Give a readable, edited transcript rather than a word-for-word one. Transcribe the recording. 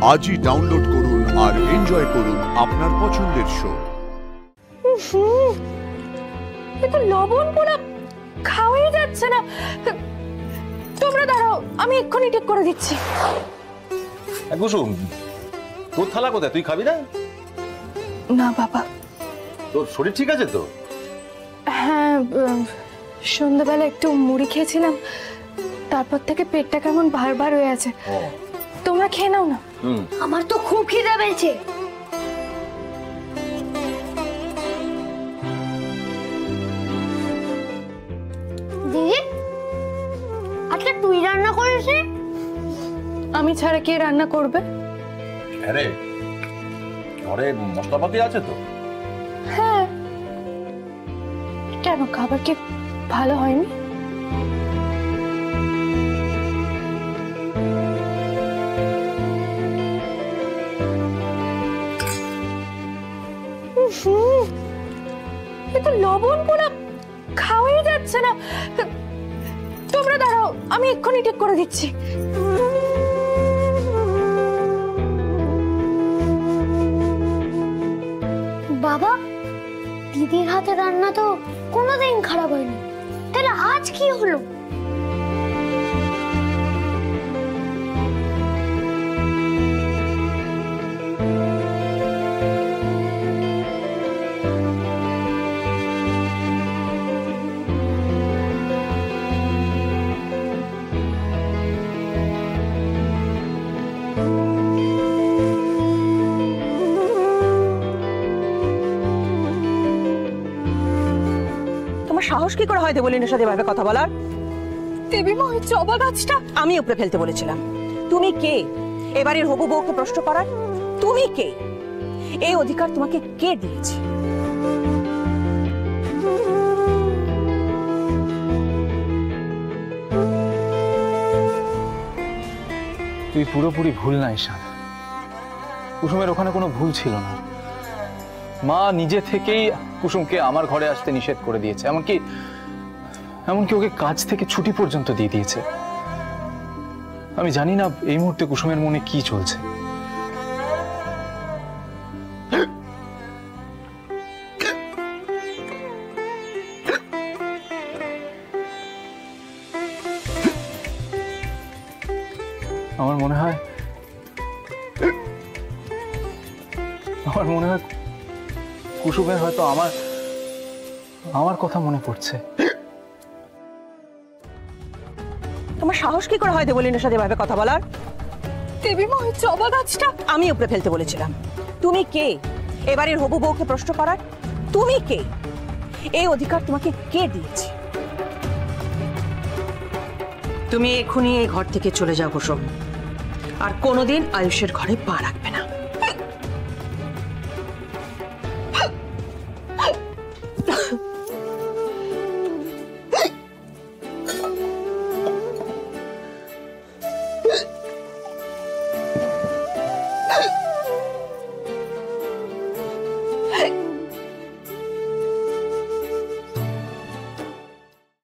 আজই ডাউনলোড করুন আর এনজয় করুন আপনার পছন্দের শো। এত লবণ পোড়া খাওয়াই যাচ্ছে না। তোমরা দাঁড়াও, আমি এক্ষুনি ঠিক করে দিচ্ছি। কুসুম, তোর থালা কোথায়? তুই খাবি না? না বাবা। তোর শরীর ঠিক আছে তো? হ্যাঁ, সন্ধ্যাবেলা একটু মুড়ি খেয়েছিলাম, তারপর থেকে পেটটা কেমন ভার ভার হয়ে আছে। তোমরা খেয়ে নাও না। আমার তো খুব খিদে পেয়েছে। দিদি, আচ্ছা তুই রান্না করিস? আমি ছাড়া কে রান্না করবে? আরে ঘরে মশলাপাতি আছে তো? হ্যাঁ, কেন খাবার কি ভালো হয়নি? এত লবণ পোড়া খাওয়াই যাচ্ছে না। তোমরা দাঁড়াও, আমি এক্ষুনি ঠিক করে দিচ্ছি। বাবা, দিদির হাতে রান্না তো কোনোদিন খারাপ হয়নি, তাহলে আজ কি হলো? সাহস কি করে হয় দেবলিনের সাথে এভাবে কথা বলার? দেবীমা, ওই জবা গাছটা আমি উপরে ফেলতে বলেছিলাম। তুমি কে এবারের হবু বউকে প্রশ্ন করার? তুমি কে? এই অধিকার তোমাকে কে দিয়েছে? তুই পুরোপুরি ভুল না ঈশান। কুসুমের ওখানে কোনো ভুল ছিল না। মা নিজে থেকেই কুসুমকে আমার ঘরে আসতে নিষেধ করে দিয়েছে, এমনকি ওকে কাজ থেকে ছুটি পর্যন্ত দিয়ে দিয়েছে। আমি জানি না এই মুহূর্তে কুসুমের মনে কি চলছে। আমার মনে হয় কুসুমের হয়তো আমার কথা মনে পড়ছে। তোমার সাহস কি করে হয় দেবলিনের সাথে এভাবে কথা বলার? দেবীমা, ওই জবা গাছটা আমি উপরে ফেলতে বলেছিলাম। তুমি কে এবারের হবু বউকে প্রশ্ন করার? তুমি কে? এই অধিকার তোমাকে কে দিয়েছে? তুমি এখনই এই ঘর থেকে চলে যাও কুসুম, আর কোনোদিন আয়ুষের ঘরে পা রাখবে না।